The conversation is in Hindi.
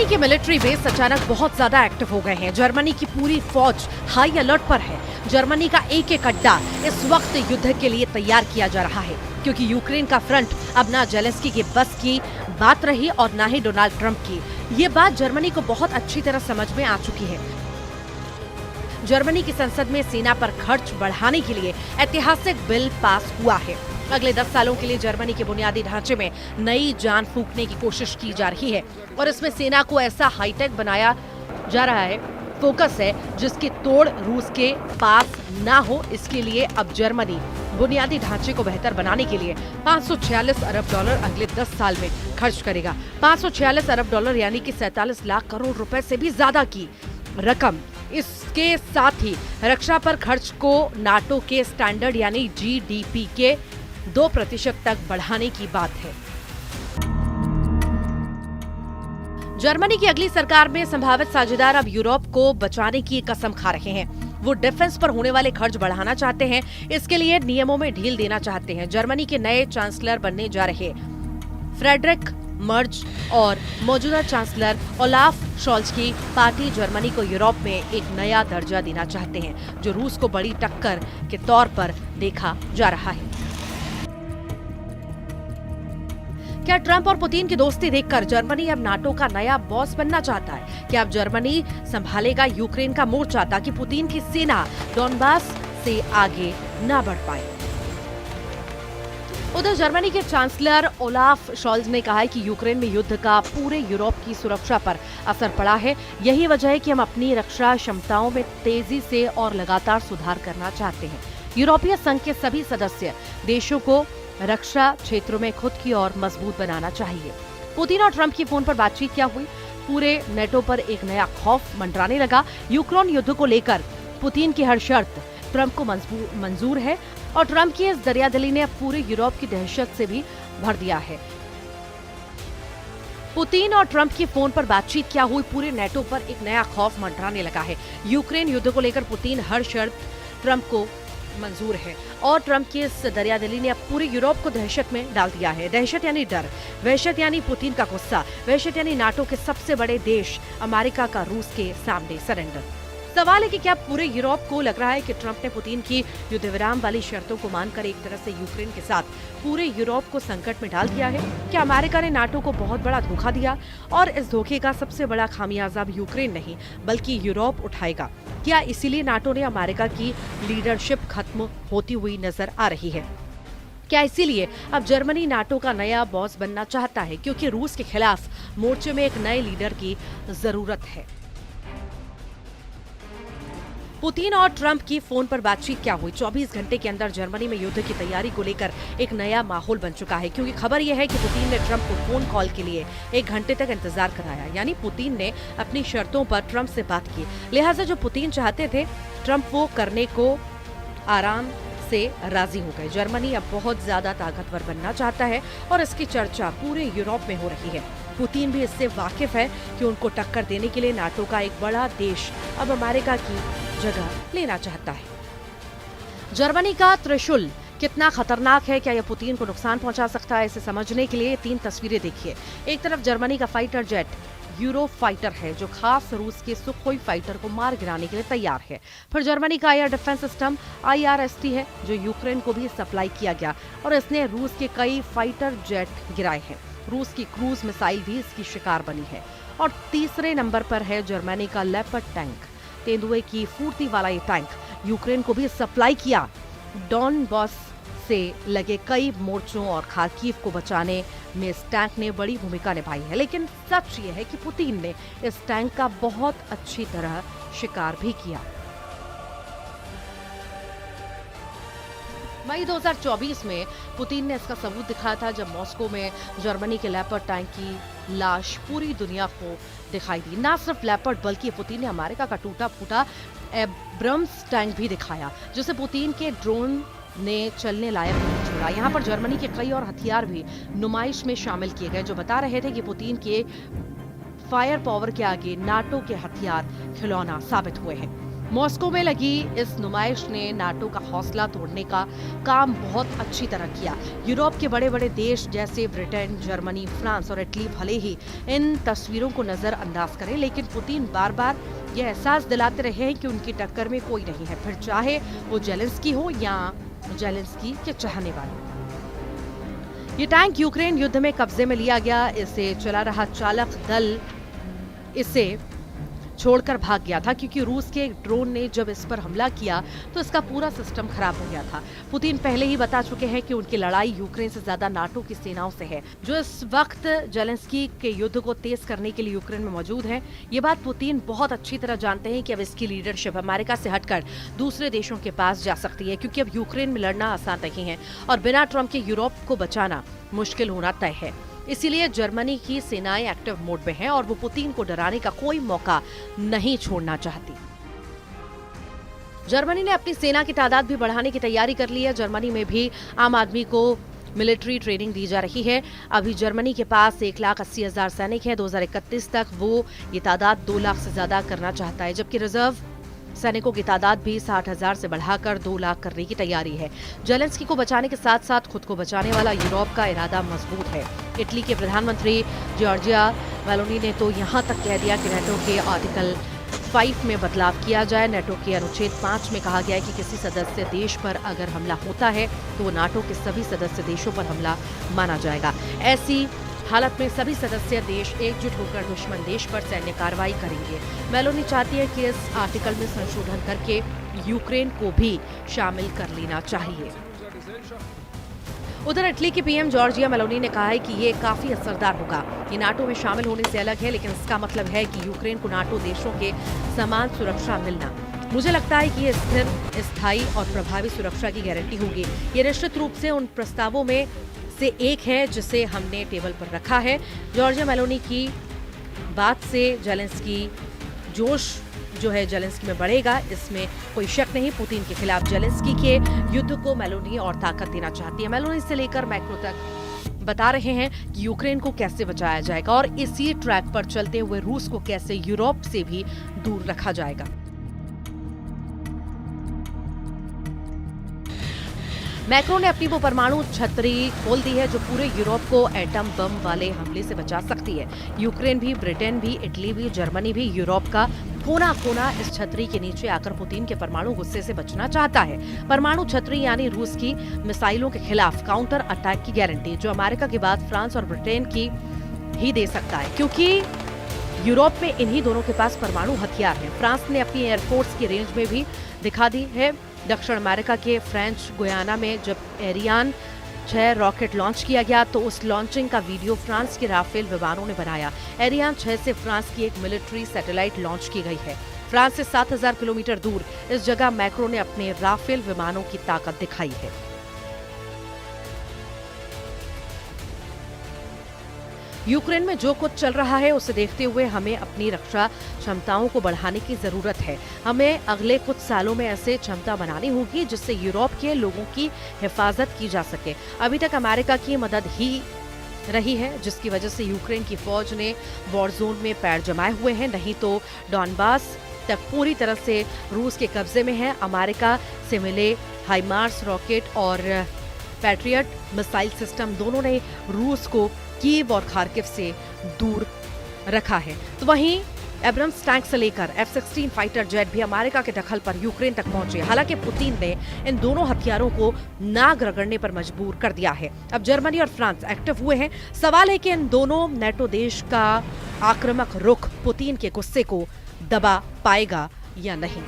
जर्मनी के मिलिट्री बेस अचानक बहुत ज्यादा एक्टिव हो गए हैं। जर्मनी की पूरी फौज हाई अलर्ट पर है। जर्मनी का एक एक अड्डा इस वक्त युद्ध के लिए तैयार किया जा रहा है, क्योंकि यूक्रेन का फ्रंट अब ना जेलेंस्की के बस की बात रही और ना ही डोनाल्ड ट्रंप की। ये बात जर्मनी को बहुत अच्छी तरह समझ में आ चुकी है। जर्मनी की संसद में सेना पर खर्च बढ़ाने के लिए ऐतिहासिक बिल पास हुआ है। अगले 10 सालों के लिए जर्मनी के बुनियादी ढांचे में नई जान फूंकने की कोशिश की जा रही है और इसमें सेना को ऐसा हाईटेक बनाया जा रहा है। फोकस है जिसकी तोड़ रूस के पास ना हो। इसके लिए अब जर्मनी बुनियादी ढांचे को बेहतर बनाने के लिए 546 अरब डॉलर अगले 10 साल में खर्च करेगा। 546 अरब डॉलर यानी कि 47 लाख करोड़ रुपए से भी ज्यादा की रकम। इसके साथ ही रक्षा पर खर्च को नाटो के स्टैंडर्ड यानी जीडीपी के 2% तक बढ़ाने की बात है। जर्मनी की अगली सरकार में संभावित साझेदार अब यूरोप को बचाने की कसम खा रहे हैं। वो डिफेंस पर होने वाले खर्च बढ़ाना चाहते हैं। इसके लिए नियमों में ढील देना चाहते हैं। जर्मनी के नए चांसलर बनने जा रहे फ्रेडरिक मर्ज और मौजूदा चांसलर ओलाफ शॉल्ज की पार्टी जर्मनी को यूरोप में एक नया दर्जा देना चाहते हैं, जो रूस को बड़ी टक्कर के तौर पर देखा जा रहा है। क्या ट्रंप और पुतिन की दोस्ती देखकर जर्मनी अब नाटो का नया बॉस बनना चाहता है? क्या अब जर्मनी संभालेगा यूक्रेन का मोर्चा ताकि पुतिन की सेना डोनबास से आगे न बढ़ पाए? उधर जर्मनी के चांसलर ओलाफ शॉल्ज ने कहा है कि यूक्रेन में युद्ध का पूरे यूरोप की सुरक्षा पर असर पड़ा है। यही वजह है कि हम अपनी रक्षा क्षमताओं में तेजी से और लगातार सुधार करना चाहते हैं। यूरोपीय संघ के सभी सदस्य देशों को रक्षा क्षेत्रों में खुद की ओर मजबूत बनाना चाहिए। पुतिन और ट्रंप की फोन पर बातचीत क्या हुई? पूरे नेटो पर एक नया खौफ मंडराने लगा। यूक्रेन युद्ध को लेकर पुतिन की हर शर्त ट्रंप को मंजूर है और ट्रंप की इस दरियादिली ने पूरे यूरोप की दहशत से भी भर दिया है। पुतिन और ट्रंप की फोन पर बातचीत क्या हुई? पूरे नेटो पर एक नया खौफ मंडराने लगा है। यूक्रेन युद्ध को लेकर पुतिन हर शर्त ट्रंप को मंजूर है और ट्रंप की इस दरियादिली ने अब पूरे यूरोप को दहशत में डाल दिया है। दहशत यानी डर, वहशत यानी पुतिन का गुस्सा, वहशत यानी नाटो के सबसे बड़े देश अमेरिका का रूस के सामने सरेंडर। सवाल है कि क्या पूरे यूरोप को लग रहा है कि ट्रंप ने पुतिन की युद्ध विराम वाली शर्तों को मानकर एक तरह से यूक्रेन के साथ पूरे यूरोप को संकट में डाल दिया है? क्या अमेरिका ने नाटो को बहुत बड़ा धोखा दिया और इस धोखे का सबसे बड़ा खामियाजा अब यूक्रेन नहीं बल्कि यूरोप उठाएगा? क्या इसीलिए नाटो ने अमेरिका की लीडरशिप खत्म होती हुई नजर आ रही है? क्या इसीलिए अब जर्मनी नाटो का नया बॉस बनना चाहता है, क्योंकि रूस के खिलाफ मोर्चे में एक नए लीडर की जरूरत है? पुतिन और ट्रंप की फोन पर बातचीत क्या हुई? 24 घंटे के अंदर जर्मनी में युद्ध की तैयारी को लेकर एक नया माहौल बन चुका है, क्योंकि खबर यह है कि पुतिन ने ट्रंप को फोन कॉल के लिए 1 घंटे तक इंतजार कराया। यानी पुतिन ने अपनी शर्तों पर ट्रंप से बात की। लिहाजा जो पुतिन चाहते थे ट्रंप वो करने को आराम से राजी हो गए। जर्मनी अब बहुत ज्यादा ताकतवर बनना चाहता है और इसकी चर्चा पूरे यूरोप में हो रही है। पुतिन भी इससे वाकिफ है कि उनको टक्कर देने के लिए नाटो का एक बड़ा देश अब अमेरिका की जगह लेना चाहता है। जर्मनी का त्रिशूल कितना खतरनाक है, क्या यह पुतिन को नुकसान पहुंचा सकता है? इसे समझने के लिए 3 तस्वीरें देखिए। एक तरफ जर्मनी का फाइटर जेट यूरो फाइटर है, जो खास रूस के सुखोई फाइटर को मार गिराने के लिए तैयार है। फिर जर्मनी का एयर डिफेंस सिस्टम IRST है, जो यूक्रेन को भी सप्लाई किया गया और इसने रूस के कई फाइटर जेट गिराए हैं। रूस की क्रूज मिसाइल भी इसकी शिकार बनी है। और तीसरे नंबर पर है जर्मनी का लेपर्ड टैंक। तेंदुए की फुर्ती वाला ये टैंक यूक्रेन को भी सप्लाई किया। डॉनबास से लगे कई मोर्चों और खार्किव को बचाने में इस टैंक ने बड़ी भूमिका निभाई है। लेकिन सच ये है कि पुतिन ने इस टैंक का बहुत अच्छी तरह शिकार भी किया। मई 2024 में पुतिन ने इसका सबूत दिखाया था, जब मॉस्को में जर्मनी के लेपर्ड टैंक की लाश पूरी दुनिया को दिखाई दी। न सिर्फ लेपर्ड बल्कि पुतिन ने अमेरिका का टूटा फूटा एब्रम्स टैंक भी दिखाया, जिसे पुतिन के ड्रोन ने चलने लायक नहीं छोड़ा। यहाँ पर जर्मनी के कई और हथियार भी नुमाइश में शामिल किए गए, जो बता रहे थे कि पुतिन के फायर पावर के आगे नाटो के हथियार खिलौना साबित हुए हैं। मॉस्को में लगी इस नुमाइश ने नाटो का हौसला तोड़ने का काम बहुत अच्छी तरह किया। यूरोप के बड़े बड़े देश जैसे ब्रिटेन, जर्मनी, फ्रांस और इटली भले ही इन तस्वीरों को नजरअंदाज करें, लेकिन पुतिन बार बार यह एहसास दिलाते रहे हैं कि उनकी टक्कर में कोई नहीं है, फिर चाहे वो जेलेंस्की हो या जेलेंस्की के चाहने वाले। ये टैंक यूक्रेन युद्ध में कब्जे में लिया गया। इसे चला रहा चालक दल इसे छोड़कर भाग गया था, क्योंकि रूस के एक ड्रोन ने जब इस पर हमला किया तो इसका पूरा सिस्टम खराब हो गया था। पुतिन पहले ही बता चुके हैं कि उनकी लड़ाई यूक्रेन से ज्यादा नाटो की सेनाओं से है, जो इस वक्त जेलेंस्की के युद्ध को तेज करने के लिए यूक्रेन में मौजूद है। ये बात पुतिन बहुत अच्छी तरह जानते हैं कि अब इसकी लीडरशिप अमेरिका से हटकर दूसरे देशों के पास जा सकती है, क्योंकि अब यूक्रेन में लड़ना आसान नहीं है और बिना ट्रंप के यूरोप को बचाना मुश्किल होना तय है। इसीलिए जर्मनी की सेनाएं एक्टिव मोड में हैं और वो पुतिन को डराने का कोई मौका नहीं छोड़ना चाहती। जर्मनी ने अपनी सेना की तादाद भी बढ़ाने की तैयारी कर ली है। जर्मनी में भी आम आदमी को मिलिट्री ट्रेनिंग दी जा रही है। अभी जर्मनी के पास 1,80,000 सैनिक हैं। 2031 तक वो ये तादाद 2 लाख से ज्यादा करना चाहता है, जबकि रिजर्व सैनिकों की तादाद भी 60,000 से बढ़ाकर 2 लाख करने की तैयारी है। जेलेंस्की को बचाने के साथ साथ खुद को बचाने वाला यूरोप का इरादा मजबूत है। इटली के प्रधानमंत्री जॉर्जिया मेलोनी ने तो यहां तक कह दिया कि नेटो के आर्टिकल 5 में बदलाव किया जाए। नेटो के अनुच्छेद 5 में कहा गया है कि किसी सदस्य देश पर अगर हमला होता है तो वो नाटो के सभी सदस्य देशों पर हमला माना जाएगा। ऐसी हालत में सभी सदस्य देश एकजुट होकर दुश्मन देश पर सैन्य कार्रवाई करेंगे। मेलोनी चाहती है कि इस आर्टिकल में संशोधन करके यूक्रेन को भी शामिल कर लेना चाहिए। उधर इटली की पीएम जॉर्जिया मेलोनी ने कहा है कि ये काफी असरदार होगा। ये नाटो में शामिल होने से अलग है, लेकिन इसका मतलब है कि यूक्रेन को नाटो देशों के समान सुरक्षा मिलना। मुझे लगता है कि ये स्थिर, स्थायी और प्रभावी सुरक्षा की गारंटी होगी। ये निश्चित रूप से उन प्रस्तावों में से एक है जिसे हमने टेबल पर रखा है। जॉर्जिया मेलोनी की बात से जेलेंस्की जोश जो है जेलेंस्की में बढ़ेगा, इसमें कोई शक नहीं। पुतिन के खिलाफ जेलेंस्की के युद्ध को मेलोनी और ताकत देना चाहती है। मेलोनी से लेकर मैक्रो तक बता रहे हैं कि यूक्रेन को कैसे बचाया जाएगा और इसी ट्रैक पर चलते हुए रूस को कैसे यूरोप से भी दूर रखा जाएगा। मैक्रो ने अपनी वो परमाणु छतरी खोल दी है जो पूरे यूरोप को एटम बम वाले हमले से बचा सकती है। यूक्रेन भी, ब्रिटेन भी, इटली भी, जर्मनी भी, यूरोप का कोना कोना इस छतरी के नीचे आकर पुतिन के परमाणु गुस्से से बचना चाहता है। परमाणु छतरी यानी रूस की मिसाइलों के खिलाफ काउंटर अटैक की गारंटी, जो अमेरिका के बाद फ्रांस और ब्रिटेन की ही दे सकता है, क्योंकि यूरोप में इन्हीं दोनों के पास परमाणु हथियार हैं। फ्रांस ने अपनी एयरफोर्स की रेंज में भी दिखा दी है। दक्षिण अमेरिका के फ्रेंच गुयाना में जब एरियान 6 रॉकेट लॉन्च किया गया तो उस लॉन्चिंग का वीडियो फ्रांस के राफेल विमानों ने बनाया। एरियान 6 से फ्रांस की एक मिलिट्री सैटेलाइट लॉन्च की गई है। फ्रांस से 7,000 किलोमीटर दूर इस जगह मैक्रो ने अपने राफेल विमानों की ताकत दिखाई है। यूक्रेन में जो कुछ चल रहा है उसे देखते हुए हमें अपनी रक्षा क्षमताओं को बढ़ाने की जरूरत है। हमें अगले कुछ सालों में ऐसे क्षमता बनानी होगी जिससे यूरोप के लोगों की हिफाजत की जा सके। अभी तक अमेरिका की मदद ही रही है जिसकी वजह से यूक्रेन की फौज ने वॉर जोन में पैर जमाए हुए हैं, नहीं तो डॉनबास तक पूरी तरह से रूस के कब्जे में है। अमेरिका से मिले हाइमार्स रॉकेट और पैट्रियट मिसाइल सिस्टम दोनों ने रूस को कीव और खार्किव से दूर रखा है। तो वहीं एब्रम्स टैंक से लेकर F-16 फाइटर जेट भी अमेरिका के दखल पर यूक्रेन तक पहुंचे। हालांकि पुतिन ने इन दोनों हथियारों को नाक रगड़ने पर मजबूर कर दिया है। अब जर्मनी और फ्रांस एक्टिव हुए हैं। सवाल है कि इन दोनों नेटो देश का आक्रामक रुख पुतिन के गुस्से को दबा पाएगा या नहीं।